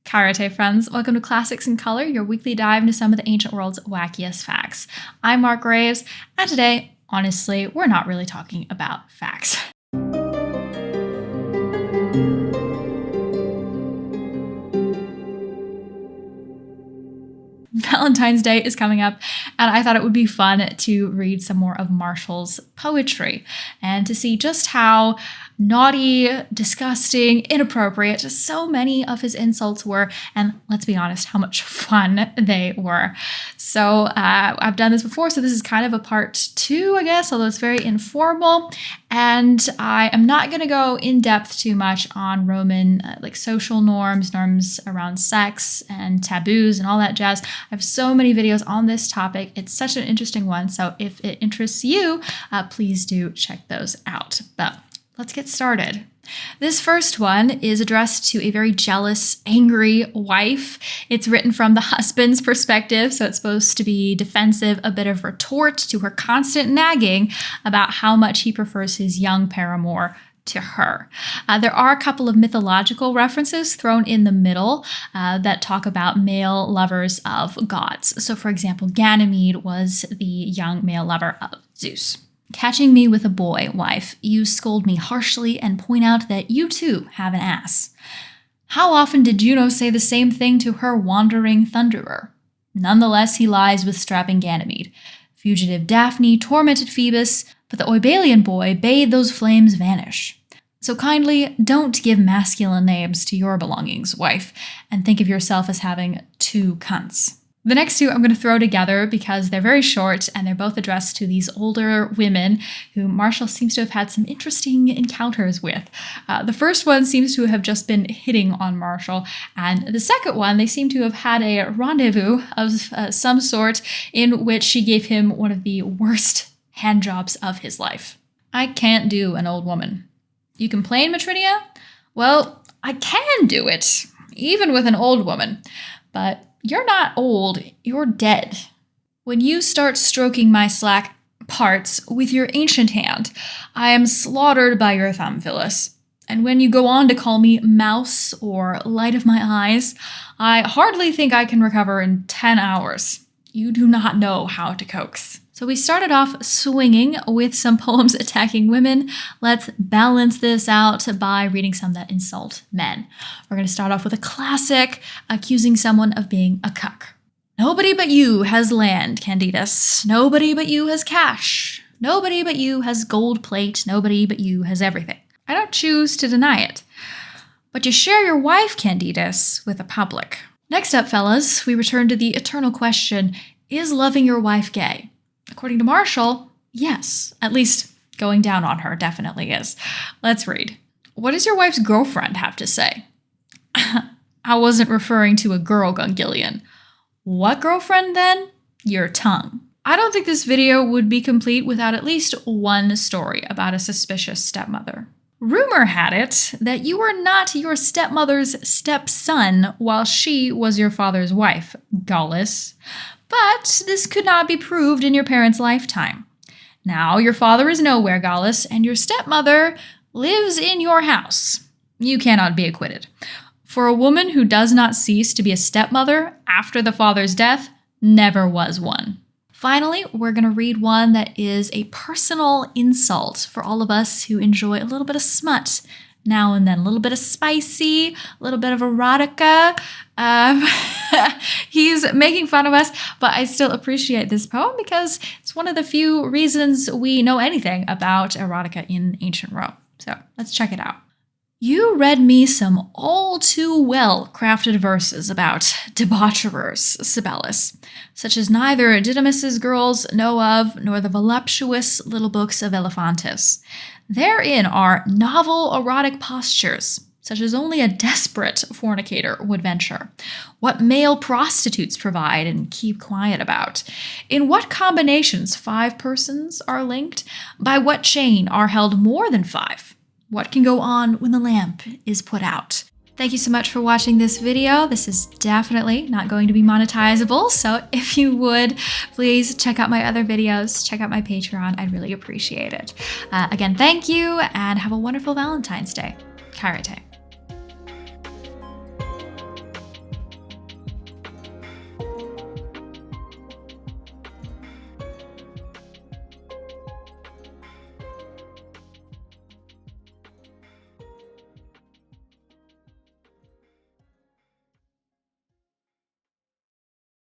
Karate friends, welcome to Classics in Color, your weekly dive into some of the ancient world's wackiest facts. I'm Mark Graves, and today, honestly, we're not really talking about facts. Valentine's Day is coming up, and I thought it would be fun to read some more of Marshall's poetry and to see just how naughty, disgusting, inappropriate so many of his insults were, and let's be honest, how much fun they were. So I've done this before, so this is kind of a part 2, I guess, although it's very informal, and I am not going to go in depth too much on Roman social norms around sex and taboos and all that jazz. I have so many videos on this topic. It's such an interesting one, so if it interests you, please do check those out. But let's get started. This first one is addressed to a very jealous, angry wife. It's written from the husband's perspective, so it's supposed to be defensive, a bit of retort to her constant nagging about how much he prefers his young paramour to her. There are a couple of mythological references thrown in the middle that talk about male lovers of gods. So, for example, Ganymede was the young male lover of Zeus. Catching me with a boy, wife, you scold me harshly and point out that you too have an ass. How often did Juno say the same thing to her wandering thunderer? Nonetheless, he lies with strapping Ganymede. Fugitive Daphne tormented Phoebus, but the Oibalian boy bade those flames vanish. So kindly don't give masculine names to your belongings, wife, and think of yourself as having 2 cunts. The next 2 I'm going to throw together because they're very short and they're both addressed to these older women who Marshall seems to have had some interesting encounters with. The first one seems to have just been hitting on Marshall, and the second one, they seem to have had a rendezvous of some sort in which she gave him one of the worst handjobs of his life. I can't do an old woman. You complain, Matrinia? Well, I can do it, even with an old woman, but you're not old, you're dead. When you start stroking my slack parts with your ancient hand, I am slaughtered by your thumb, Phyllis. And when you go on to call me mouse or light of my eyes, I hardly think I can recover in 10 hours. You do not know how to coax. So we started off swinging with some poems attacking women. Let's balance this out by reading some that insult men. We're going to start off with a classic, accusing someone of being a cuck. Nobody but you has land, Candidus. Nobody but you has cash. Nobody but you has gold plate. Nobody but you has everything. I don't choose to deny it. But you share your wife, Candidus, with the public. Next up, fellas, we return to the eternal question, is loving your wife gay? According to Marshall, yes. At least going down on her definitely is. Let's read. What does your wife's girlfriend have to say? I wasn't referring to a girl, Gungillian. What girlfriend then? Your tongue. I don't think this video would be complete without at least one story about a suspicious stepmother. Rumor had it that you were not your stepmother's stepson while she was your father's wife, Gallus. But this could not be proved in your parents' lifetime. Now your father is nowhere, Gallus, and your stepmother lives in your house. You cannot be acquitted. For a woman who does not cease to be a stepmother after the father's death, never was one. Finally, we're going to read one that is a personal insult for all of us who enjoy a little bit of smut now and then, a little bit of spicy, a little bit of erotica. He's making fun of us, but I still appreciate this poem because it's one of the few reasons we know anything about erotica in ancient Rome. So let's check it out. You read me some all too well crafted verses about debaucherers, Sibelius, such as neither Didymus's girls know of nor the voluptuous little books of Elephantis. Therein are novel erotic postures, such as only a desperate fornicator would venture. What male prostitutes provide and keep quiet about. In what combinations 5 persons are linked? By what chain are held more than 5? What can go on when the lamp is put out? Thank you so much for watching this video. This is definitely not going to be monetizable, so if you would, please check out my other videos, check out my Patreon. I'd really appreciate it. Again, thank you, and have a wonderful Valentine's Day. Χαίρετε.